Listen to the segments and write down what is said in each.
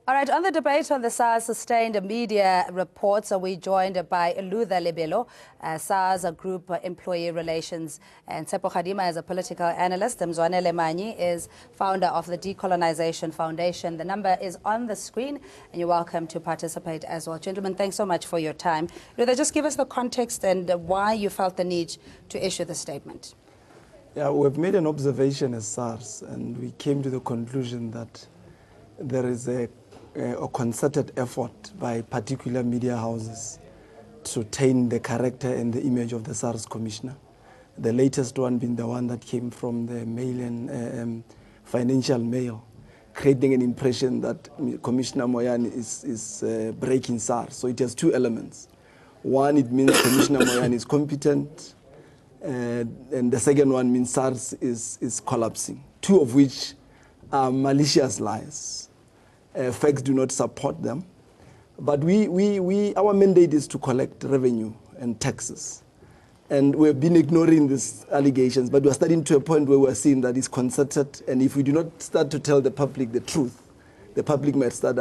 All right, on the debate on the SARS sustained media reports, we're joined by Luther Lebelo, SARS Group Employee Relations, and Tsepo Khadima is a political analyst. Moyane Lemanyi is founder of the Decolonization Foundation. The number is on the screen, and you're welcome to participate as well. Gentlemen, thanks so much for your time. Luther, just give us the context and why you felt the need to issue the statement. Yeah, we've made an observation as SARS, and we came to the conclusion that there is a concerted effort by particular media houses to taint the character and the image of the SARS commissioner. The latest one being the one that came from the Mail and Financial Mail, creating an impression that Commissioner Moyane is breaking SARS. So it has two elements. One, it means Commissioner Moyane is competent, and the second one means SARS is collapsing, two of which are malicious lies. Facts do not support them. But our mandate is to collect revenue and taxes. And we've been ignoring these allegations, but we're starting to a point where we're seeing that it's concerted, and if we do not start to tell the public the truth, the public might start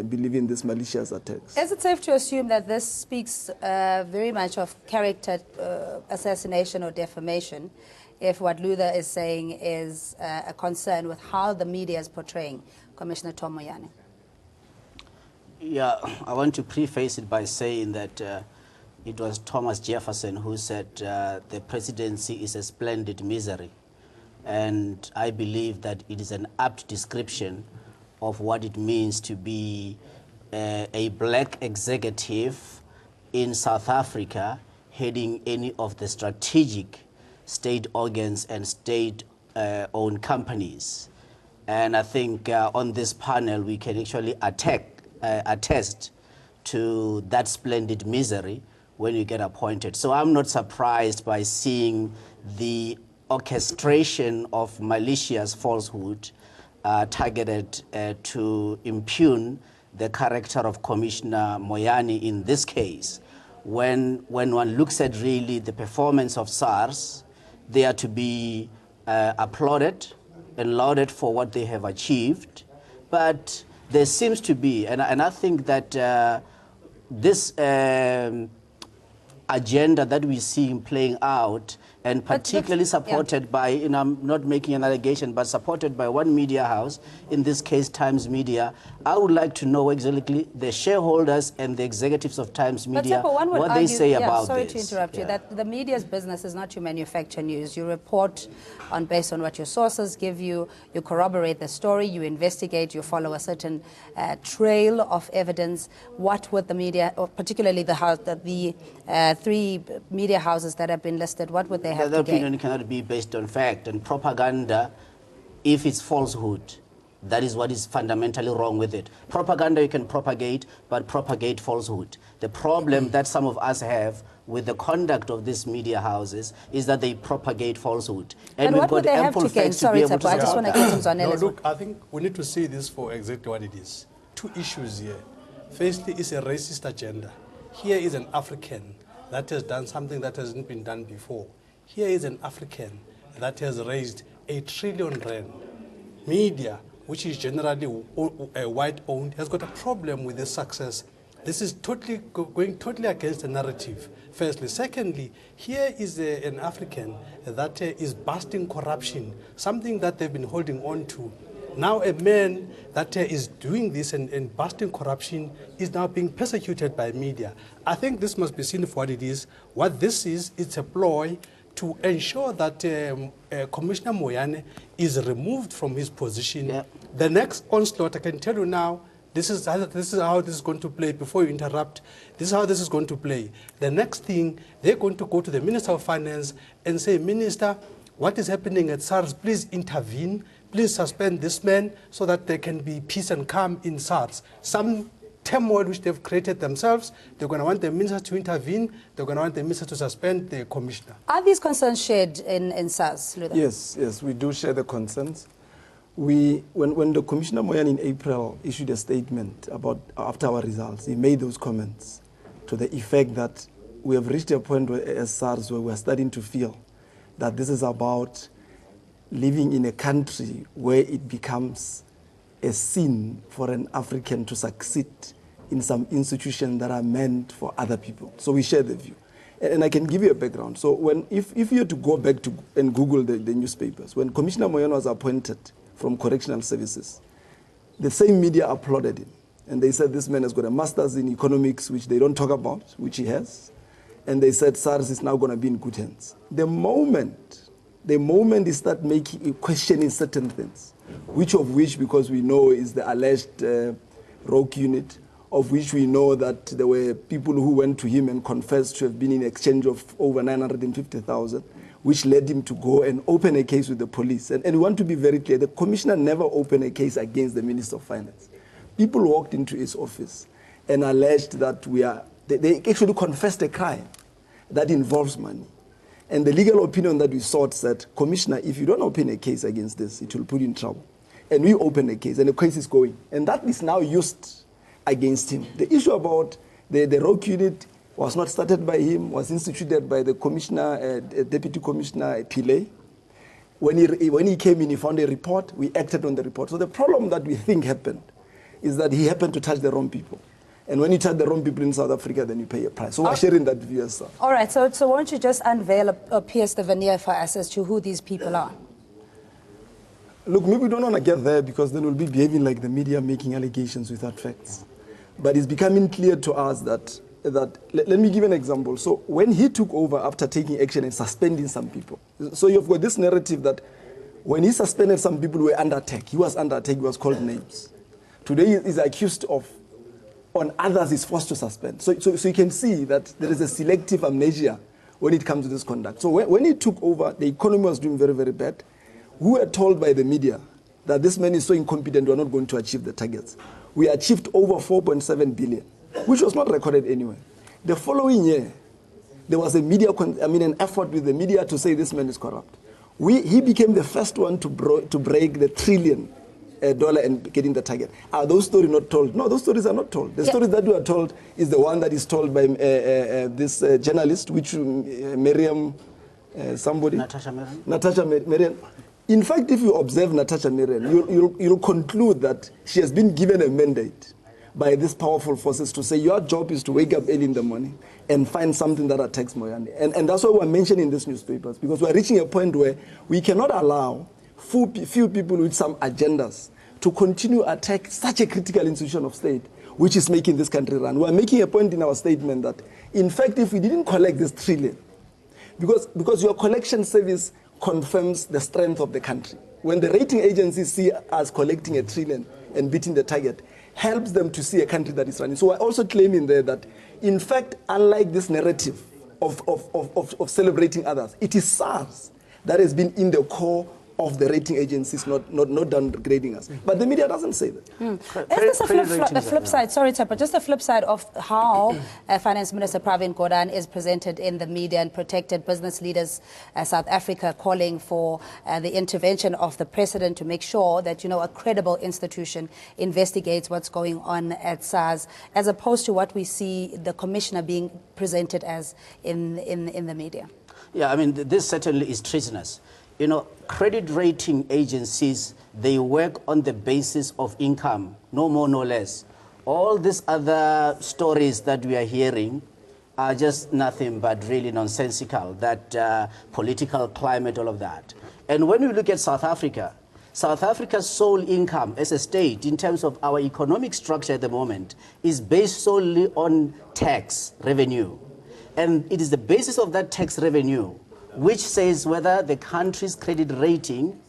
believing these malicious attacks. Is it safe to assume that this speaks very much of character assassination or defamation, if what Luther is saying is a concern with how the media is portraying Commissioner Tom Moyane? Yeah, I want to preface it by saying that it was Thomas Jefferson who said the presidency is a splendid misery. And I believe that it is an apt description of what it means to be a black executive in South Africa heading any of the strategic state organs and state-owned companies. And I think on this panel we can actually attest to that splendid misery when you get appointed. So I'm not surprised by seeing the orchestration of malicious falsehood targeted to impugn the character of Commissioner Moyane in this case. When one looks at really the performance of SARS, they are to be applauded and lauded for what they have achieved. But there seems to be, and I think that this agenda that we're seeing playing out, and particularly supported by, I'm not making an allegation, but supported by one media house, in this case Times Media. I would like to know exactly the shareholders and the executives of Times Media, what they say about this. Sorry to interrupt you, that the media's business is not to manufacture news. You report based on what your sources give you, you corroborate the story, you investigate, you follow a certain trail of evidence. What would the media, or particularly the three media houses that have been listed, what would they have to gain? The opinion cannot be based on fact, and propaganda, if it's falsehood, that is what is fundamentally wrong with it. Propaganda you can propagate, but propagate falsehood. The problem that some of us have with the conduct of these media houses is that they propagate falsehood. And what would they have to gain? Sorry, Tsepo, I just want to get him on. No, look, I think we need to see this for exactly what it is. Two issues here. Firstly, it's a racist agenda. Here is an African that has done something that hasn't been done before. Here is an African that has raised R1 trillion. Media, which is generally white-owned, has got a problem with this success. This is going totally against the narrative, firstly. Secondly, here is an African that is busting corruption, something that they've been holding on to. Now a man that is doing this and busting corruption is now being persecuted by media. I think this must be seen for what it is. What this is, it's a ploy to ensure that Commissioner Moyane is removed from his position. Yeah. The next onslaught, I can tell you now, this is how this is going to play. Before you interrupt, this is how this is going to play. The next thing, they're going to go to the Minister of Finance and say, Minister, what is happening at SARS? Please intervene. Please suspend this man so that there can be peace and calm in SARS. Some turmoil which they've created themselves, they're going to want the minister to intervene, they're going to want the minister to suspend the commissioner. Are these concerns shared in SARS, Luther? Yes, we do share the concerns. When the Commissioner Moyane in April issued a statement after our results, he made those comments to the effect that we have reached a point as SARS where we're starting to feel that this is about living in a country where it becomes a sin for an African to succeed in some institutions that are meant for other people. So we share the view. And I can give you a background. So if you had to go back to and Google the newspapers, when Commissioner Moyane was appointed from Correctional Services, the same media applauded him. And they said this man has got a master's in economics, which they don't talk about, which he has. And they said SARS is now going to be in good hands. The moment they start questioning certain things, which because we know is the alleged rogue unit, of which we know that there were people who went to him and confessed to have been in exchange of over 950,000, which led him to go and open a case with the police. And we want to be very clear, the commissioner never opened a case against the Minister of Finance. People walked into his office and alleged that they actually confessed a crime that involves money. And the legal opinion that we sought said, Commissioner, if you don't open a case against this, it will put you in trouble. And we opened a case, and the case is going. And that is now used against him. The issue about the rogue unit was not started by him, was instituted by the commissioner, Deputy Commissioner Pillay. When he came in, he found a report, we acted on the report. So the problem that we think happened is that he happened to touch the wrong people. And when you touch the wrong people in South Africa, then you pay a price. So we're sharing that view as well. All right, so won't you just unveil or pierce the veneer for us as to who these people are? Look, maybe we don't want to get there because then we'll be behaving like the media, making allegations without facts. But it's becoming clear to us that let me give an example. So when he took over after taking action and suspending some people, so you've got this narrative that when he suspended some people who were under attack, he was under attack, he was called names. Today he's accused of, on others he's forced to suspend. So you can see that there is a selective amnesia when it comes to this conduct. So when he took over, the economy was doing very, very bad. We were told by the media that this man is so incompetent, we're not going to achieve the targets. We achieved over 4.7 billion, which was not recorded anywhere. The following year, there was an effort with the media to say this man is corrupt. He became the first one to break the $1 trillion and getting the target. Are those stories not told? No, those stories are not told. The stories that we are told is the one that is told by this journalist, which Miriam, Natasha Miriam. In fact, if you observe Natasha Miriam, you'll conclude that she has been given a mandate by these powerful forces to say your job is to wake up early in the morning and find something that attacks Moyane. And that's why we're mentioning these newspapers, because we're reaching a point where we cannot allow few people with some agendas to continue to attack such a critical institution of state, which is making this country run. We're making a point in our statement that, in fact, if we didn't collect this $1 trillion, because your collection service confirms the strength of the country. When the rating agencies see us collecting $1 trillion and beating the target, helps them to see a country that is running. So we're also claiming there that, in fact, unlike this narrative of celebrating others, it is SARS that has been in the core of the rating agencies not downgrading us. But the media doesn't say that. Is this a flip side, sorry, Tepa, just a flip side of how Finance Minister Pravin Gordhan is presented in the media and protected business leaders South Africa calling for the intervention of the president to make sure that, a credible institution investigates what's going on at SARS, as opposed to what we see the commissioner being presented as in the media? Yeah, this certainly is treasonous. Credit rating agencies, they work on the basis of income, no more, no less. All these other stories that we are hearing are just nothing but really nonsensical, that political climate, all of that. And when we look at South Africa's sole income as a state, in terms of our economic structure at the moment, is based solely on tax revenue. And it is the basis of that tax revenue which says whether the country's credit rating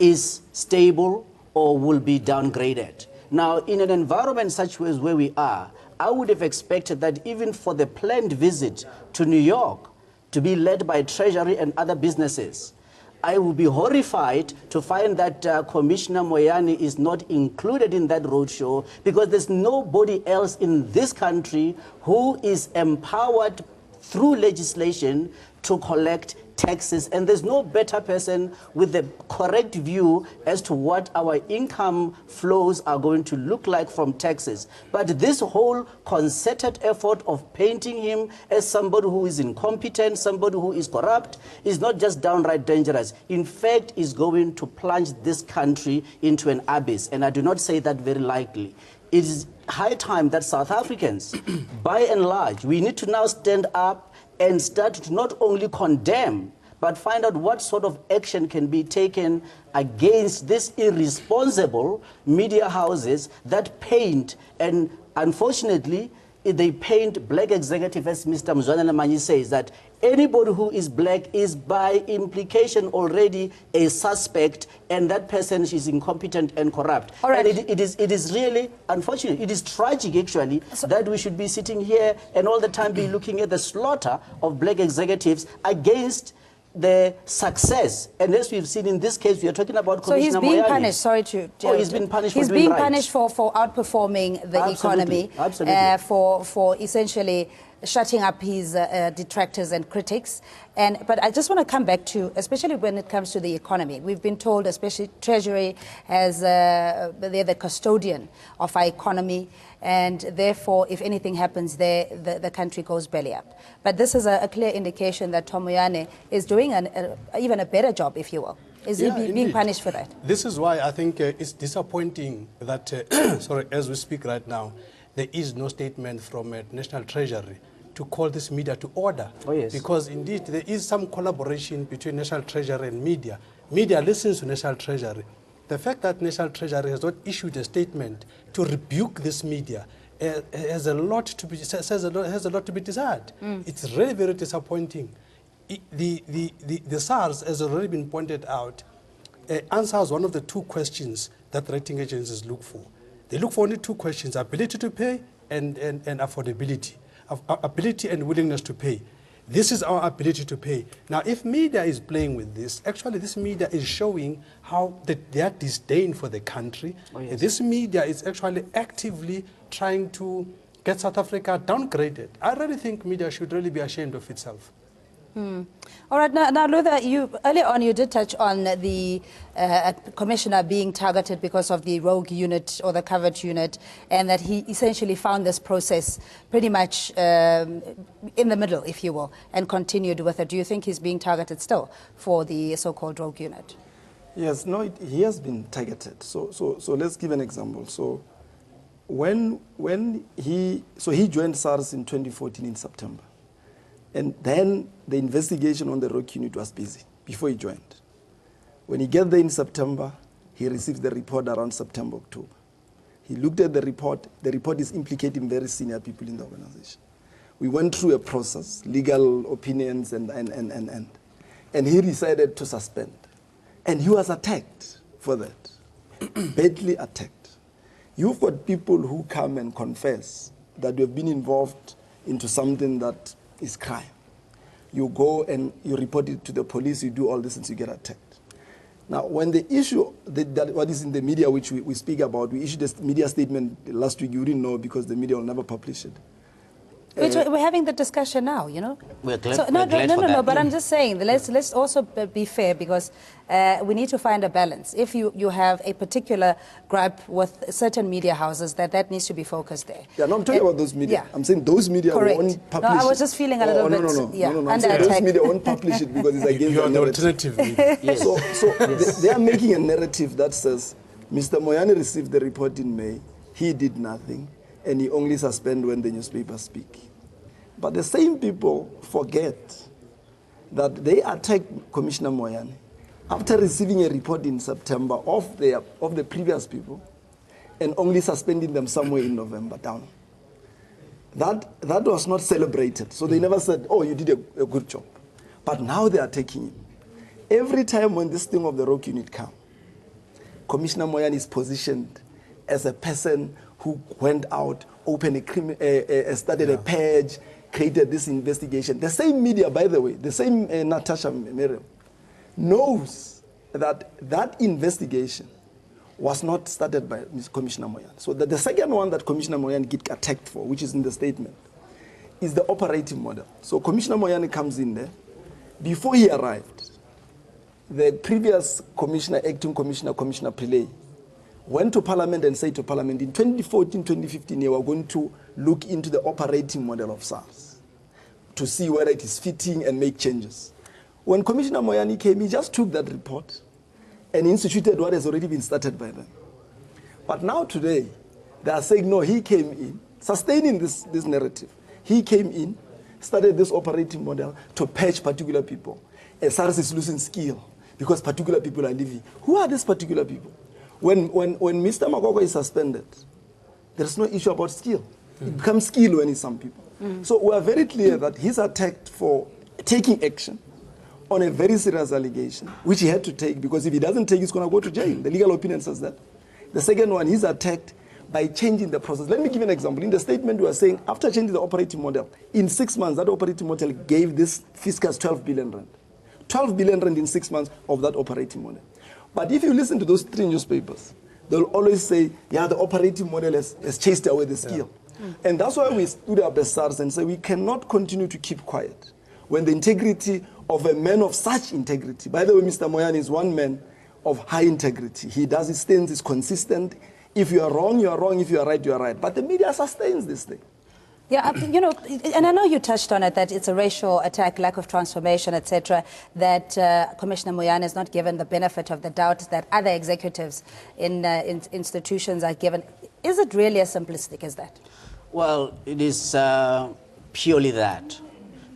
is stable or will be downgraded. Now, in an environment such as where we are, I would have expected that even for the planned visit to New York to be led by Treasury and other businesses, I would be horrified to find that Commissioner Moyane is not included in that roadshow, because there's nobody else in this country who is empowered through legislation to collect taxes, and there's no better person with the correct view as to what our income flows are going to look like from taxes. But this whole concerted effort of painting him as somebody who is incompetent, somebody who is corrupt, is not just downright dangerous. In fact, is going to plunge this country into an abyss, and I do not say that very lightly. It is high time that South Africans, by and large, we need to now stand up and start to not only condemn, but find out what sort of action can be taken against these irresponsible media houses that paint, and unfortunately, they paint black executives, as Mr. Moyane says, that anybody who is black is by implication already a suspect, and that person is incompetent and corrupt. All right. And it is really unfortunate. It is tragic, actually, that we should be sitting here and all the time be looking at the slaughter of black executives against the success. And as we've seen in this case, we are talking about Commissioner So he's being Moyane. punished, sorry to... he's been punished He's for doing being right. punished for outperforming the Absolutely, economy, absolutely. for essentially shutting up his detractors and critics. But I just want to come back to, especially when it comes to the economy. We've been told, especially Treasury, as they're the custodian of our economy, and therefore, if anything happens there, the country goes belly up. But this is a clear indication that Tom Moyane is doing even a better job, if you will. Is he being indeed. punished for that? This is why I think it's disappointing that, sorry, as we speak right now, there is no statement from National Treasury to call this media to order. Oh, yes. Because indeed there is some collaboration between National Treasury and media. Media listens to National Treasury. The fact that National Treasury has not issued a statement to rebuke this media has a lot to be, has a lot to be desired. It's really very disappointing. The SARS, has already been pointed out, answers one of the two questions that rating agencies look for. They look for only two questions: ability to pay and affordability. Ability and willingness to pay. This is our ability to pay. Now, if media is playing with this, actually this media is showing how their disdain for the country. Oh, yes. This media is actually actively trying to get South Africa downgraded. I really think media should really be ashamed of itself. All right, now Luther, earlier on you did touch on the commissioner being targeted because of the rogue unit or the covert unit, and that he essentially found this process pretty much in the middle, if you will, and continued with it. Do you think he's being targeted still for the so-called rogue unit? Yes, no, he has been targeted. So let's give an example. So when he joined SARS in 2014 in September. And then the investigation on the rogue unit was busy before he joined. When he got there in September, he received the report around September, October. He looked at the report. The report is implicating very senior people in the organization. We went through a process, legal opinions, and he decided to suspend. And he was attacked for that, badly attacked. You've got people who come and confess that you've been involved into something that is crime. You go and you report it to the police, you do all this, and you get attacked. Now, when the issue, that what is in the media, which we speak about, we issued a media statement last week, you didn't know because the media will never publish it. We're having the discussion now, you know. We're glad, so, no, but I'm just saying, let's also be fair, because we need to find a balance. If you have a particular gripe with certain media houses, that needs to be focused there. Yeah, no, I'm talking about those media. Yeah. I'm saying those media won't publish it. No, I was just feeling a little bit I'm under saying attack. those media won't publish it because it's against You are the narrative. alternative media. Yes. So yes. They are making a narrative that says, Mr. Moyane received the report in May, he did nothing, and he only suspended when the newspapers speak. But the same people forget that they attacked Commissioner Moyane after receiving a report in September of the previous people and only suspending them somewhere in November down. That was not celebrated. So they never said, oh, you did a good job. But now they are taking him. Every time when this thing of the rogue unit comes, Commissioner Moyane is positioned as a person who went out, opened started a page, created this investigation. The same media, by the way, the same Natasha Miriam, knows that investigation was not started by Commissioner Moyane. So the second one that Commissioner Moyane get attacked for, which is in the statement, is the operating model. So Commissioner Moyane comes in there, Before he arrived, the previous commissioner, acting commissioner, Commissioner Pillay, went to Parliament and said to Parliament, in 2014, 2015, we were going to look into the operating model of SARS to see whether it is fitting and make changes. When Commissioner Moyane came, he just took that report and instituted what has already been started by them. But now today, they are saying, no, he came in, sustaining this narrative. He came in, started this operating model to patch particular people. SARS is losing skill because particular people are leaving. Who are these particular people? When Mr. Makoko is suspended, there's no issue about skill. It becomes skill when it's some people. So we are very clear that he's attacked for taking action on a very serious allegation, which he had to take, because if he doesn't take, he's going to go to jail. The legal opinion says that. The second one, he's attacked by changing the process. Let me give you an example. In the statement, we are saying, after changing the operating model, in 6 months, that operating model gave this fiscus 12 billion rand. 12 billion rand in 6 months of that operating model. But if you listen to those 3 newspapers, they'll always say, yeah, the operating model has chased away the skill. And that's why we stood up as SARS and said we cannot continue to keep quiet when the integrity of a man of such integrity, by the way, Mr. Moyane is one man of high integrity. He does his things, is consistent. If you are wrong, you are wrong. If you are right, you are right. But the media sustains this thing. Yeah, you know, and I know you touched on it, that it's a racial attack, lack of transformation, etc., that Commissioner Moyane is not given the benefit of the doubt that other executives in institutions are given. Is it really as simplistic as that? Well, it is purely that.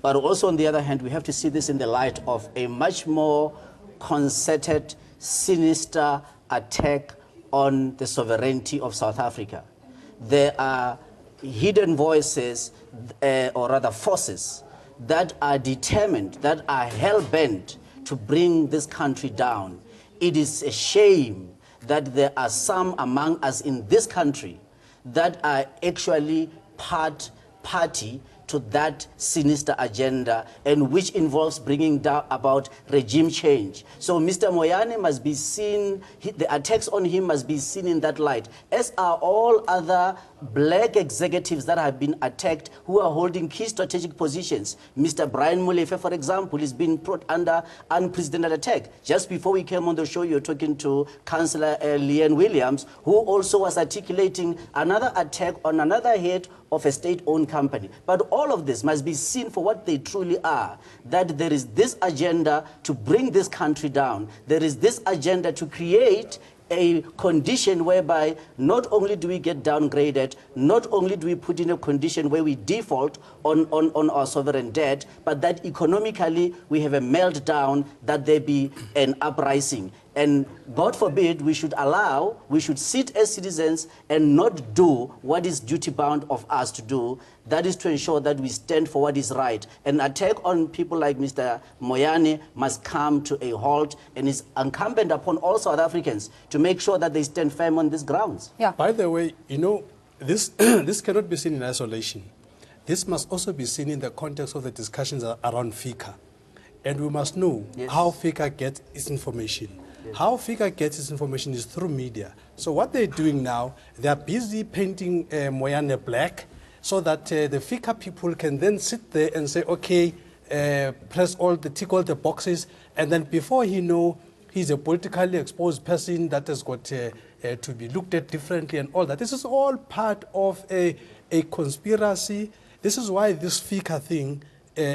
But also, on the other hand, we have to see this in the light of a much more concerted, sinister attack on the sovereignty of South Africa. There are hidden voices, or rather forces, that are determined, that are hell-bent to bring this country down. It is a shame that there are some among us in this country that are actually party to that sinister agenda, and which involves bringing down about regime change. So Mr. Moyane must be seen, the attacks on him must be seen in that light, as are all other black executives that have been attacked who are holding key strategic positions. Mr. Brian Molefe, for example, is being brought under unprecedented attack. Just before we came on the show, you were talking to Councillor Leanne Williams, who also was articulating another attack on another head of a state-owned company. But all of this must be seen for what they truly are, that there is this agenda to bring this country down. There is this agenda to create a condition whereby not only do we get downgraded, not only do we put in a condition where we default on our sovereign debt, but that economically we have a meltdown, that there be an uprising. And God forbid we should sit as citizens and not do what is duty-bound of us to do. That is to ensure that we stand for what is right. An attack on people like Mr. Moyane must come to a halt, and is incumbent upon all South Africans to make sure that they stand firm on these grounds. Yeah. By the way, you know, this, this cannot be seen in isolation. This must also be seen in the context of the discussions around FICA. And we must know how FICA gets its information. How FICA gets its information is through media. So what they're doing now, they are busy painting Moyane black, so that the FICA people can then sit there and say, okay, tick all the boxes, and then before he know, he's a politically exposed person that has got to be looked at differently and all that. This is all part of a conspiracy. This is why this FICA thing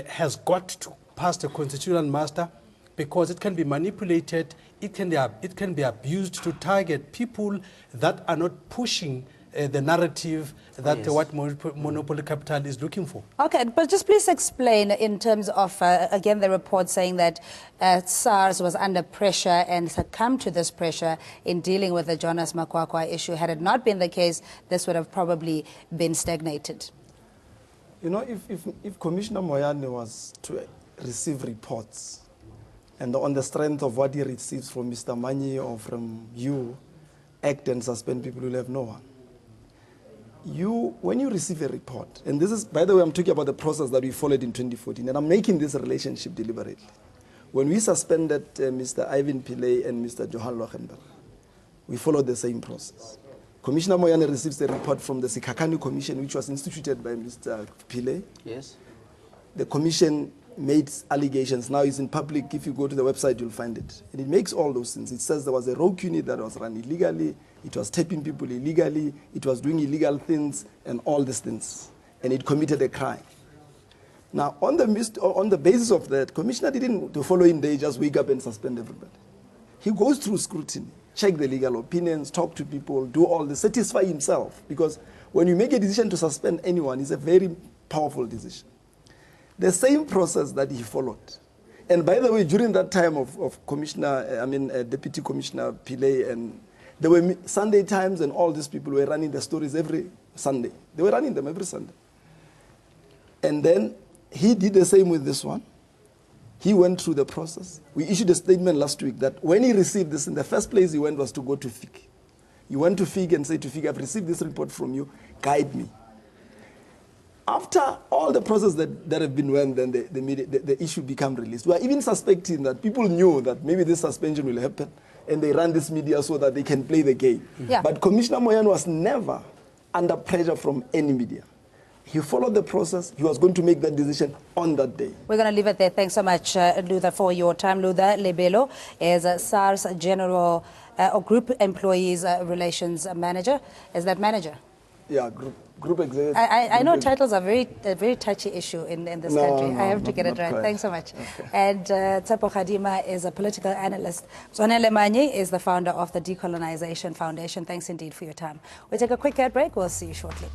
has got to pass the constitutional muster, because it can be manipulated, it can be abused to target people that are not pushing the narrative that what monopoly capital is looking for. Okay, but just please explain in terms of, again, the report saying that SARS was under pressure and succumbed to this pressure in dealing with the Jonas Makwakwa issue. Had it not been the case, this would have probably been stagnated. You know, if Commissioner Moyane was to receive reports, and on the strength of what he receives from Mr. Manyi or from you, act and suspend people, will have no one. When you receive a report, and this is, by the way, I'm talking about the process that we followed in 2014, and I'm making this relationship deliberately. When we suspended Mr. Ivan Pillay and Mr. Johan Lochenberg, we followed the same process. Commissioner Moyane receives a report from the Sikakani Commission, which was instituted by Mr. Pillay. Yes. The commission made allegations. Now it's in public. If you go to the website, you'll find it. And it makes all those things. It says there was a rogue unit that was run illegally, it was taping people illegally, it was doing illegal things, and all these things. And it committed a crime. Now, on the basis of that, Commissioner didn't, the following day, just wake up and suspend everybody. He goes through scrutiny, check the legal opinions, talk to people, do all this, satisfy himself. Because when you make a decision to suspend anyone, it's a very powerful decision. The same process that he followed. And by the way, during that time of Deputy Commissioner Pillay, and there were Sunday Times and all these people were running the stories every Sunday. They were running them every Sunday. And then he did the same with this one. He went through the process. We issued a statement last week that when he received this, in the first place he went was to go to FIG. He went to FIG and said to FIG, I've received this report from you, guide me. After all the process that have been went, then the issue became released. We are even suspecting that people knew that maybe this suspension will happen, and they ran this media so that they can play the game. Yeah. But Commissioner Moyane was never under pressure from any media. He followed the process. He was going to make that decision on that day. We're going to leave it there. Thanks so much, Luther, for your time. Luther Lebelo is a SARS General or Group Employees Relations Manager. Is that manager? Yeah, group executive. I know titles are a very touchy issue in this country. I have to get it right. Quite. Thanks so much. Okay. And Tsepo Khadima is a political analyst. Moyane Lemanyi is the founder of the Decolonization Foundation. Thanks indeed for your time. We'll take a quick ad break. We'll see you shortly.